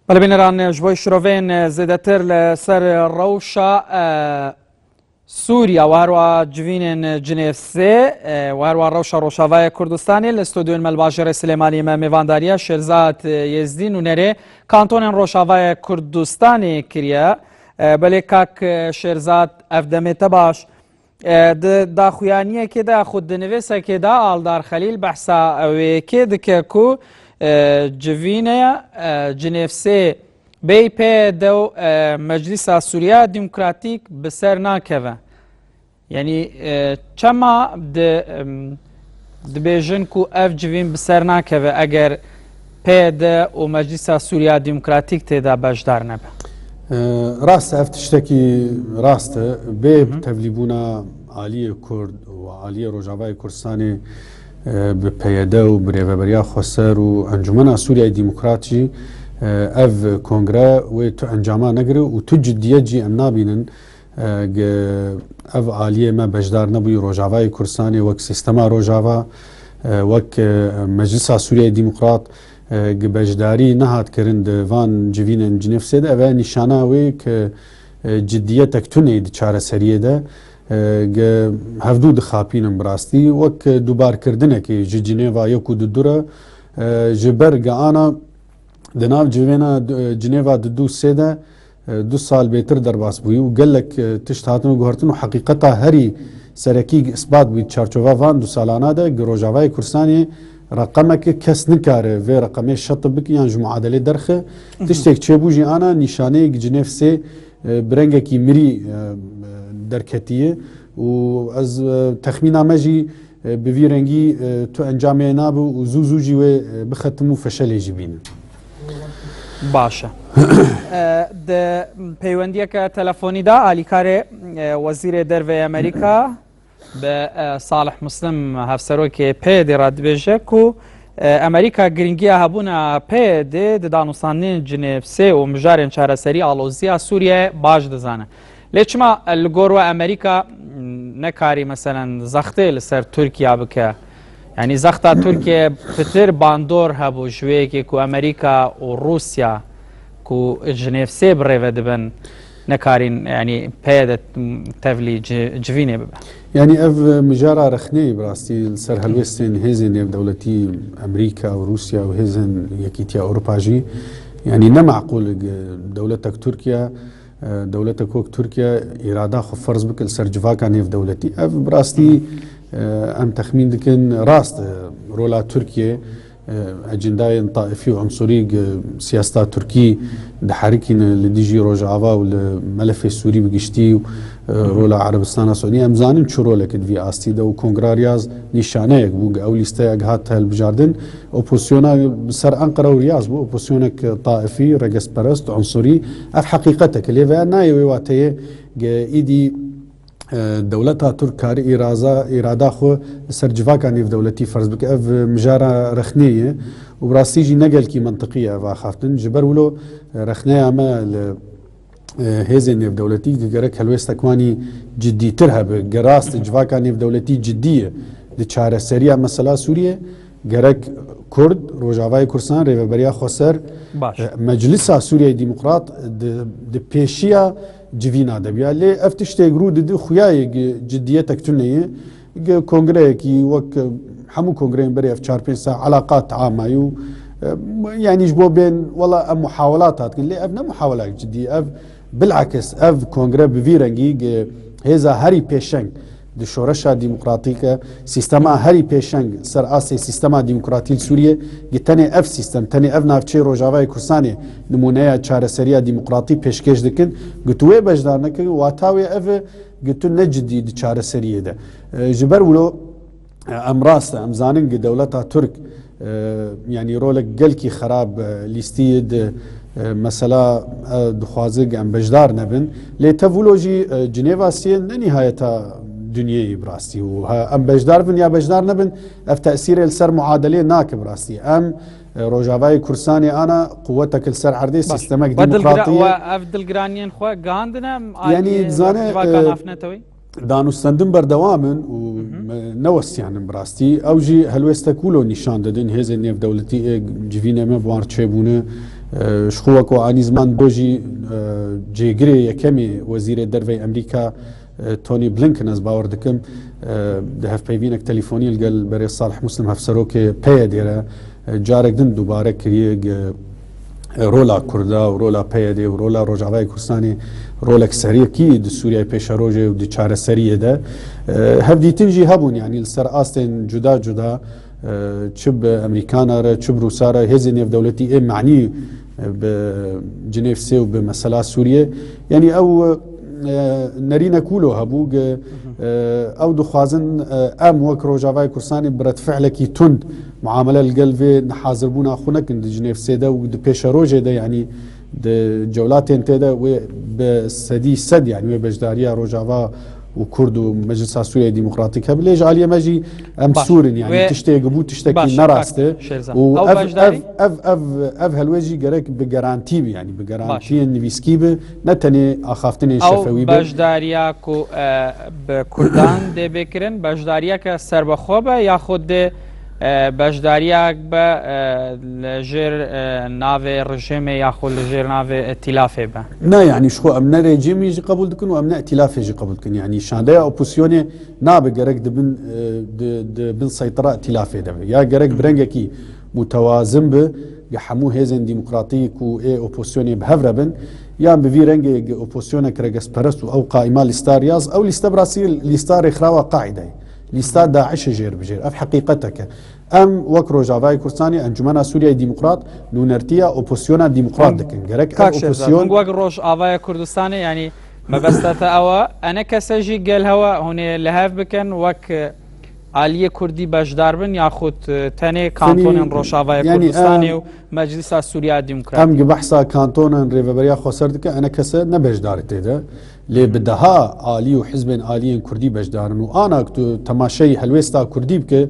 بله بینران جوی شروین زیادتر لسر روشا سوریا و هروا جوین جنیفسی و هروا روشا روشاوای کردستانی الاستودیو ملباجر سلیمانی میوانداریا شرزات یزدین و نره کانتون روشاوای کردستانی کریا بله کاک شرزات افدمت باش دا خویانیه که دا خود نویسه که دا آلدار خلیل بحثا و که دکه کو جوینه جنیفسی بی پی دو مجلس سوریا دموکراتیک بسر ناکوه یعنی چما دبیجن کو اف جوین بسر ناکوه اگر پی ده و مجلس سوریا دموکراتیک تیدا بجدار نبه راست افتشتكي راست بيب تفليبونا عالية كرد وعالية روجاوای كردستاني بپیده و بریوبریا خسر و انجمن سوریا دموکراتی اف کنگره و تو انجاما نگره و تو جدیت جی ام نابینن اف عالیه ما بجدار نبوی روجاوای کردستانی وک سیستما روجاوا وک مجلس سوریا دموکرات بجداری نهاد کرند وان جوین جنیفسی ده و نشانه وی که جدیت اکتونه دی چاره سریه ده هفدو دخابینم براستی وک دوبار کردنه که جنیوا یکو دوره جبرگ آنا دناو جنیوا دو سیده 2 سال بهتر در باس بوی و گلک تشت هاتن و گهرتن و حقیقتا هری سرکی اثبات بید چارچوبا وان 2 سالانه ده روجاوای کردستانی رقمك كس نكاره في رقمي شط بك يعني معادله درخه تشتك تشبوجي انا نشانه جنيف سي برنگكي مري دركتيه و از تخمينا ماجي بفيرنگي تو انجامي نابو وزوزوجي و بختمو فشل يجبين باشا د پیوندیک تلفنی دا علیکار وزیر درو امریکا به صالح مسلم هفسرو که پی رد بجه کو امریکا گرینگیا هبونا پی د دانوسانین جنیفسی و مجارن چاره سری آلوزیا سوریه باج دزانه لیچما الگورو امریکا نکاری مثلا زخته لسر ترکیه بکه یعنی زخته ترکیه پتر باندور هبو جوی که کو امریکا و روسیا کو جنیفسی بریو دبن نكارين يعني بيد تفلي جفيني ببا يعني اف مجارة رخني براستي سر هلوستين هيزن يف دولتي امريكا وروسيا وهيزن يكيتيا اوروباجي يعني نمعقول دولتك تركيا دولتك وك تركيا اراده خو فرض بك سر جفاكا نيف دولتي اف براستي ام تخمين دكن راست رولا تركيا اجندای طائفي وعنصري سياسة تركي دحركين لديجي روجافا والملف السوري بقشتي رولا عربستان السعودية امزانم شو رولا كد في استي ده وكونغرارياز نشانه بوق او ليستا هات هالبجاردن اوبوزيونا بسر انقره ورياض بو اوبوزيونك طائفي رقص برست عنصري اف حقيقتك اللي فانا يواتي ايدي دولتها تركاري إراده خو سرجفاكا نيف دولتي فرض بك اف مجارة رخنية وبراستيجي نقل كي منطقية فاخافتن جبر ولو رخنية ما هيزن نيف دولتي قرك هلويستا كواني جدي ترهب قراست جفاكا نيف دولتي جدية دي چاره سريع مسألة سوريا قرك كرد روجاوای كردستان ريفبريا خسر مجلس سوريا ديمقراط دي بيشيا جوینا دبیا لی افتشته گرو دید خویای جدیتک تنیه کنگره کی وک همو کنگره بری اف 4-5 ساعه علاقات عامه یو يعني جبو بين والله محاولات هات لي اف محاولات جديه اف بالعكس اف كونغري بفيرنجي هذا هاري بيشنج دي شورشا ديمقراطيكا سيستما هاري بيشنج سر اسي سيستما ديمقراطي سوريا جتني اف سيستم تاني اف نافشي روجاوای كردستاني نمونه چاره سريا ديمقراطي پیشکش دکن گتوي بجدارنك واتاوي اف گتو نجدي دي چاره سريا ده جبر ولو امراست امزانن دولتا ترك يعني رولك قلكي خراب ليستيد مثلا دخوازق ام بجدار نبن لتفولوجي جنيفا سين نهاية دنيا براستي وام بجدار بن يا بجدار نبن اف تأثير السر معادلة ناك براستي ام روجاوای كردستاني انا قوتك السر عردي سيستمك ديمقراطية وافدل جرانيين خو غاندنا يعني زانه دانوستندن بردوامن و نوست يعني براستي اوجي هلوستا كولو نشان ددن هزن نيف دولتي جيفينا ما بوار تشيبونه شخوەک و ئانی زمان دۆژی جێگرێ یەکەمی وەزیرە دەرەوەی ئەمریکا تۆنی بلینکن ئەس باوەڕ دەکەم هەفپەیبینێک تەلیفۆنی لەگەڵ بەرێ ساڵح موسلم هەفسەرۆکێ پێیە دێرە جارێک دن دووبارە کریەک ڕۆلا کووردا و ڕۆلا پێیە دێ و ڕۆلا ڕۆژاوای کوردستانی ڕۆلێک سەریەکی سووریای پێشەڕۆژێ و چارەسەریەدا هەفدیتنجی هەبوون ینی لەسەر ئاستێن جودا جودا چ بە ئەمریکانەرە چ بروسارە هێزی نێودەوڵەتی ئێ معنی بە جنێف سێ و بە مەسەلا سووریە ینی ئەو نەرینە کولۆ هەبوو ئەو دخوازن ئەم وەک ڕۆژاوای کوردستانی برەتفعلێکی تند معاملە لەگەڵ vê nexazirبوونا xwe nekin di jinêv sêde û di pêşerojê de yanî di cewlatên tê de wê bi sedî sed yanî wê bejdariya Rojava û Kurd û Meclisa Sûriya Demokratîk hebe lê ji aliyê me jî em sûrin yanî tiştê bû tiştekî nerast e û ev helwê jî gerek bi garantî bi yanî bi garantiyên nivîskî bi ne tenê axaftinên şefewî be bejdariya ku bi Kurdan dê bêkirin bejdariya serbexwe be yaxud de bejdariyak be li jêr navê rejimê yaxud li jêr navê etilafê be ne yanî ji xwe em ne rejimî jî qebûl dikin û em ne etilafê jî qebûl dikin yanî şandeya opozisyonê nabe gerek dibin seytira etilafê de be ya gerek bi rengekî mutewazin bi ya hemû hêzên dîmokratîk û ê opozisyonê bi hev re bin yan bi vî rengê opozisyonek regesperest û ew qaîma lîstar yaz ew lîste bi rastî lîsta rêxirawa Qaîdeyê lîsta Daişê jêr bijêr ev heqîqetek e em wek Rojavayê Kurdistanê Encumena Sûriyayê Dîmokrat nûnertiya opozisyona dîmokrat dikin gerek ev opozisyon wek Rojavayê Kurdistanê yanî mebestete ew e ene kese jî gel hewa hûnê li hev bikin wek aliyê Kurdî bejdar bin yaxud tenê kantonên Rojavayê Kurdistanê û Meclisa Sûriya Dîmokratîk em gi behsa kantonên rêveberiya Xweser dike ene kese ne bejdarê tê de lê bi deha alî û hizbên aliyên Kurdî bejdarin û ana tu temaşeyî helwêsta Kurdî bike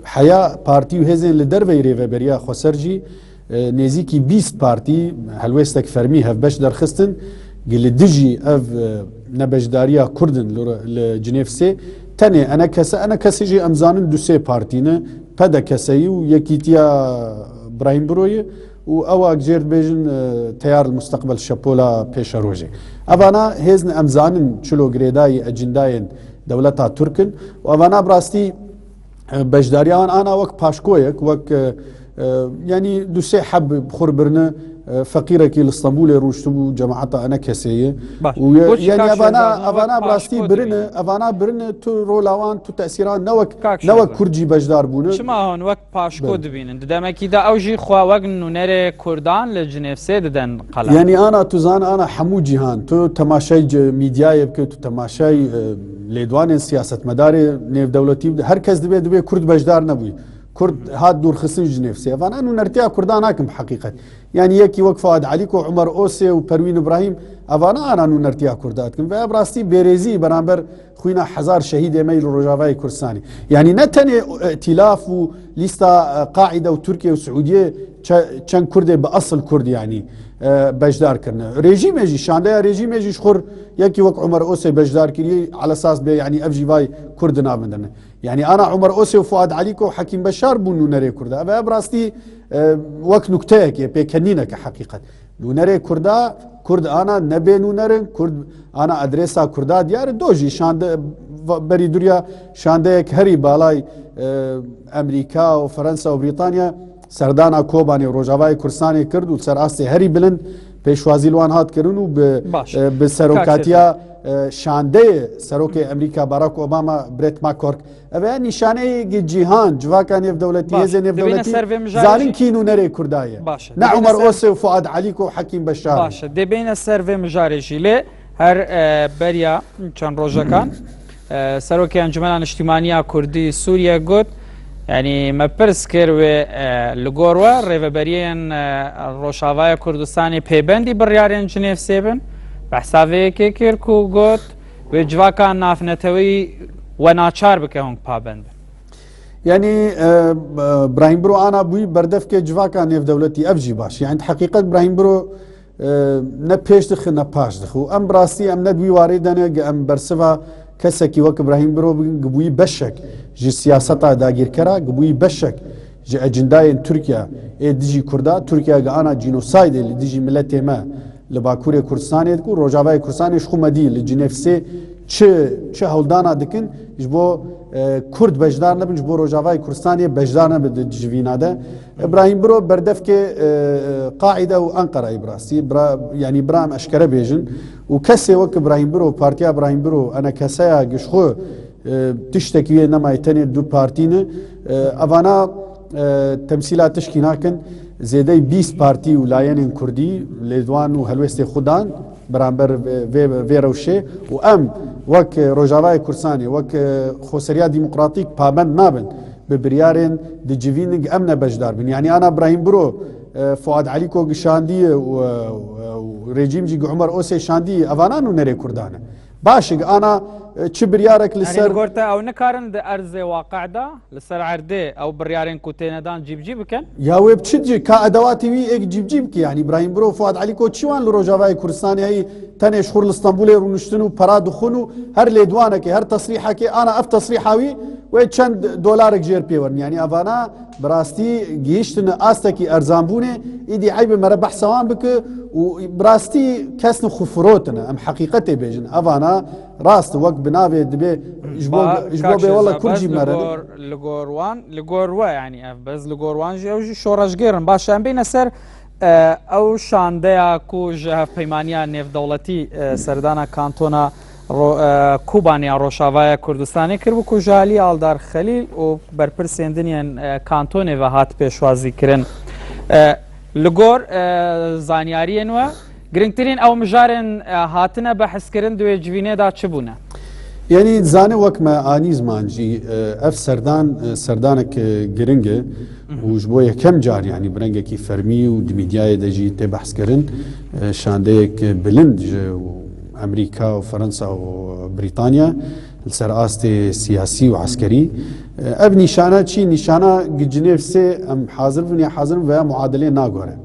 heya partî û hêzên li derveyê rêveberiya Xweser jî nêzîkî 20 partî helwêstek fermî hevbeş derxistin li dijî ev nebejdariya Kurdin li Cinêv sê tenê ene kesê jî em zanin du sê partî ne pede keseyî û yekîtiya Brahim Biroyê û ewa jêr dibêjin teyar Mustaqbel Şepola Pêşerojê evana hêzin em zanin çilo girêdayî ecindayên dewleta Türkin û evana bi rastî bejdariya wan ana wek paşkoyek wek yanî du sê heb bixur birine فقیرێکی لە ستەمبولێ ڕوشتبوو جەماعەتە ئەنە کەسەیە ئەوانە بڕاستی برنە ئەوانە برنە تو ڕۆلاوان تو تەسیران نەوەک کورجی بەشدار بوون چماهۆن وەک پاشکۆ دبینن دەمەکیدا ئەوژی خوا وەک نونەرێ کوردان لە جنێف سێ دەدەن قەڵا یعنی ئانا توزان ئانا هەموو جیهان تۆ تەماشای میدیایە بکەیت و تەماشای لێدوانێن سیاسەتمەدارێ نێودەوڵەتی هەر کەس دەبێت کورد بەشدار نەبووی کورد هات دوورخستن جنێف سێ ئەوانە نونەرتیا کوردان ناکەم حەقیقەت یعنی یەکی وەک فواد عەلیک و عومەر ئۆسێ و پەروین ئیبراهیم ئەوانە ئانا نونەرتیا کورداتکن و بڕاستی بێرێزی بەرامبەر خوینە هەزار شەهید ئێمەی لە ڕۆژاوای کوردستانی یعنی نەتەنێ ئەتیلاف و لیستا قاعیدە و تورکیە و سعودیە چەند کوردێ بە ئەسڵ کورد یعنی بەشدارکردن رێژیمێژی شاندەیە رێژیمێژیش خوڕ یەکی وەک عومەر ئۆسێ بەشدارکردی على اساس بێ یعنی ئەف ژیوای کورد نابندن یعنی ئانا عومەر ئۆسێ و فواد عەلیک و حەکیم بەشار بوون نونەرێ کووردا ئەوە بڕاستی وەک نوکتەیەکێ پێکەنینەکە حەقیقەت نونەرێ کووردا کورد ئانا نەبێ نونەرن کورد ئانا ئەدرێسا کووردا دیارە دۆژی بەری دووریا شاندەیەک هەری باڵای ئەمریکا و فەرەنسا و بریتانیا سەردانا کۆبانی ڕۆژاوای کوردستانی کرد و سەرئاستی هەری بلند پێشوازی لوان هاتکردن و بە سەرۆکاتیا شاندەیە سەرۆکی ئەمریکا باراک ئۆباما برێت ماکۆرک ئەوە نیشانەیەکی جیهان جوواکە نێودەوڵەتی هێزە نێودەوڵەتی زانین کین و نەرێ کوردایە نە عومەر ئۆسێ و فواد عەلیک و حەکیم بەشار باشە دەبینە سەرڤێ مژارێژی لێ هەر بەریا چەند ڕۆژەکان سەرۆکی ئەنجومەنا نیشتیمانیە کوردی سووریا گوت ینی مەپرس کردوێ li gor we rêveberiyên Rojavayê Kurdistanê pêbendî biryarên Cinêv sê bin behsaveyekê kir ku got wê civaka nafnetewî we naçar bike hûn pabend bin yani Brahim Biro ana bûyî berdevkê civaka nêvdewletî ev jî baş yani heqîqet Brahim Biro ne pêş dixin ne paş dixin û em rastî em ne wî warê dene em bersiva kesekî wek İbrahim Biro gibûyî beşek ji siyaseta dagîrkera gibûyî beşek جي اجنداين تركيا ديجي كردا تركيا انا جينوسايد اللي ديجي ملتي ما لباكوري كردستان يدكو روجاواي كردستان شخو مدي لجنيف سي چه هولدانا دکن جبو کرد بجدار نبن جبو روجاواي كردستان بجدار نبن جوینا ده ابراهيم برو بردف که قاعده و انقره ابراسي يعني برام اشكره بيجن وكسي وك ابراهيم برو بارتيا ابراهيم برو انا كسايا قشخو تشتكي نما يتني دو بارتين افانا تمثيلات تشكيناكن زيدي 20 بارتي ولاين كردي ليدوان وهلوست خدان برامبر في روشي وام وك روجاواي كردستاني وك خوسريا ديمقراطيك بابند نابن ببريارين دي جيفينج امنا بجدار بن يعني انا ابراهيم برو فؤاد عليكو شاندي وريجيم جي عمر اوسي شاندي افانان ونري كردانه باشق انا چه بريارك لسر يعني قلت او نكارن ده ارز واقع ده لسر عرده او بريارين كوتين دان جيب كان يا ويب تشجي كادواتي وي اك جيب كي يعني ابراهيم برو فؤاد عليكو تشوان لروجاواي كردستان هي تاني شهور الاسطنبولي ونشتنو براد خونو هر ليدوانك هر تصريحك انا اف تصريحاوي وچند دولارك جير بيورن يعني افانا براستي جيشتن استكي ارزانبونه ايدي عيب مربح سوان بك وبراستي كسن خفروتنا ام حقيقتي بيجن افانا راست وقت بنافي دبي جبو بي والله كل جي مرن لغور يعني بس لغوروان جي شورش جيرن باش ام بين سر او شانديا كو جه پیمانیا نف دولتی سردانا کانتونا کوبانیا روشاوای کردستانی کرد کو جالی آلدار خلیل و برپرسیندنیان کانتونه و هات پیشوازی کرن لگور زانیاری نو گرنگترین او مجارن هاتنا بحث کرن دوی جوینه دا چبونه يعني زانه وك ما انيز مانجي اف سردانك جرينجه وجبويه كم جار يعني برنجه كي فرمي ودميدياي دجي تي بحث كرن شانديك بلند امريكا وفرنسا وبريطانيا السر استي سياسي وعسكري اب نشانه شي نشانه جنيف سي ام حاضر بني حاضر و معادله ناغوره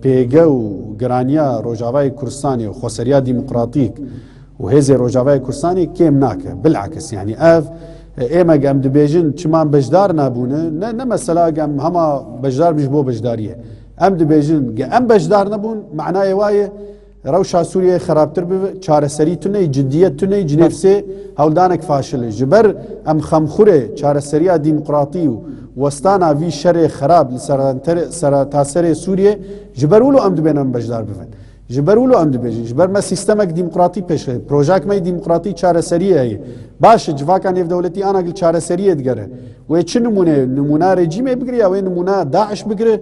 بيجا وجرانيا روجاواي كردستاني وخسريا ديمقراطيك وهذا روجاواي كردستاني كيم ناكه بالعكس يعني اف ايما قام دبيجن چمان بجدار نابونه نه مثلا قام هما بجدار بيجبو بجداريه ام دبيجن ام بجدار نبون معناه وايه روشا سوريا خرابتر به چارەسەری تونەی جدیت تونەی جنێفسێ هەولدانێک فاشل جبر ام خمخوره چارەسەریە دیموقراطی و وەستانە وی شەرێ خراب سەرتاسەرێ سووریێ جبر ولو ام دبێنن بەشدار ببن جبر ولو ام دبێژن جبر مە سیستەمێک دیموقراطی پێش پرۆژاکمەی دیموقراطی چارەسەریە هەیە باش جواکان نێودەوڵەتی ئاناگل چارەسەریە دگەرە وێ چ نمونە رێجیمێ بگری ئەوێ نمونە داعش بگرێ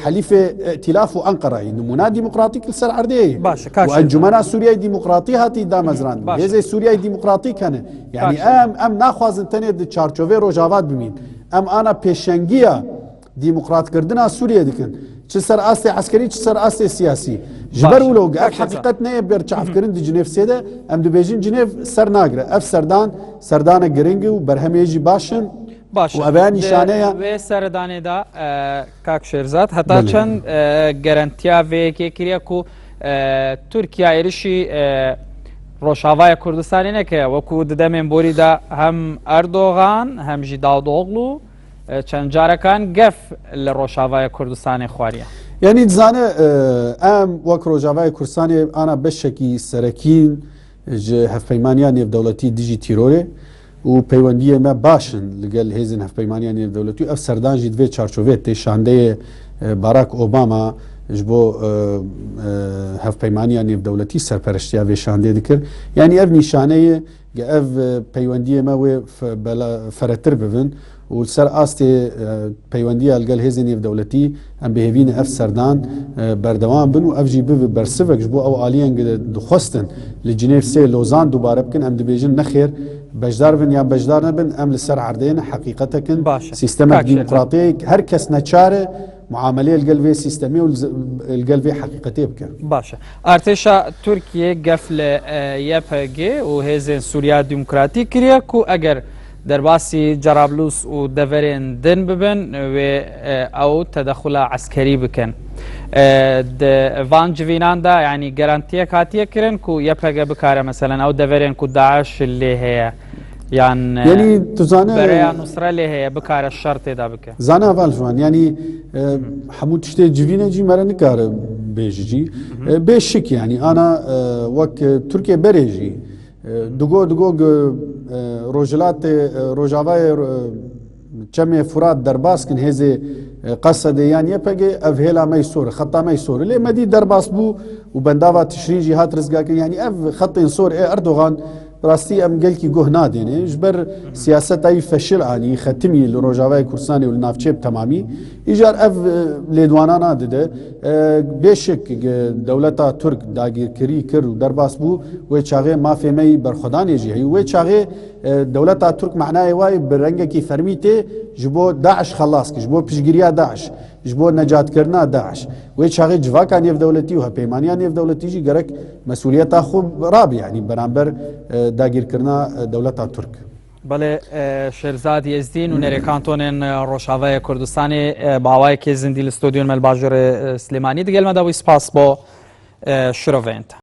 حليف ائتلاف وانقره نمونه ديمقراطيك لسر عرديه وانجمنا سوريا ديمقراطي هاتي دامزران هذا سوريا ديمقراطي كان يعني ام ناخواز انتني دي تشارچوفي روجاوات بمين ام انا بيشنگيا ديمقراط كردنا سوريا دكن چه سر اسي عسكري چه سر اسي سياسي جبر ولو حقيقتنا برچاف كرن دي جنيف سيده ام دي بيجين جنيف سر ناغره اف سردان گرنگ و برهميجي باشن باش و اوان نشانه و سردانه دا کاک شیرزاد حتی چند گارانتیا و که کریا کو ترکیه ایرشی روشاوای کردستانی نکه و کو ددمن بوری دا هم اردوغان هم جی داودوغلو چند جارکان گف لروشاوای کردستانی خواریه يعني تزانه ام وك روجاواي كردستاني انا بشكي سركين هف بيمانيا نيف دولتي ديجي تيروري و پیوندی ما باشن لگل هیزن هف پیمانیان دولتی اف سردان جی دوی چارچوبه تی شانده باراک اوباما جبو هف پیمانیان دولتی سرپرشتیا و شانده دکر یعنی اف نشانه اف پیوندی ما و فرتر ببن و سر آستی پیوندی لگل هیزن دولتی ام بهوین اف سردان بردوام بن و اف جی بو برسفک جبو او آلیان دخواستن لجنیف سی لوزان دوباره بکن ام دبیجن نخیر بجدار بن یا بجدار نبن ام لسر عردين حقيقة سيستم ديمقراطي هر كس نشاره معامله القلبي سيستمي والقلبي حقيقتي بك باشا ارتشا تركيا قفل يبهجي وهزن سوريا ديمقراطي كريا كو اگر درباسي جرابلس و دفرين دن ببن و او تدخل عسكري بكن فان جوینان دا يعني جارانتيا كاتيا كرن كو يبهجي بكاره مثلا او دفرين كو داعش اللي هي يعني تزانه برای نصره له بکار الشرط دا بکه زانا اول جوان يعني حمود تشتي جيفينا جي مرة نكار بيجي بشك يعني انا وك تركيا بريجي دقو روجلات روجاواي چمه فرات درباس کن هزه قصد يعني يبقى افهلا ما يسور خطا ما يسور ليه مدي درباس بو وبنداوا تشريجي هات رزقاك يعني اف خط ينصور اردوغان راستي ام قال كي جوه نادينه جبر سياسه اي فشل اني ختمي لروجاواي كورساني والنافشيب تمامي ايجار اف ليدوانا نادده بشك دولتا ترك داگير كري كر درباس بو و چاغه ما فهمي برخدان يجي هي و چاغه دولتا ترك معناه واي برنگه كي فرميته جبو داعش خلاص جبو بشگيريا داعش جبو نجات کرنا داعش و چاغه جواکان يف دولتي و پیمانيان يف دولتي جي گرك مسؤوليت خوب راب يعني برانبر داگیر کرنا دولتا ترک بله شیرزاد یزدین و نریکانتونن روشاوای کردستانی باوای که زندی الاستودیون مل باجر سلیمانی دگل مداوی سپاس با شروفنت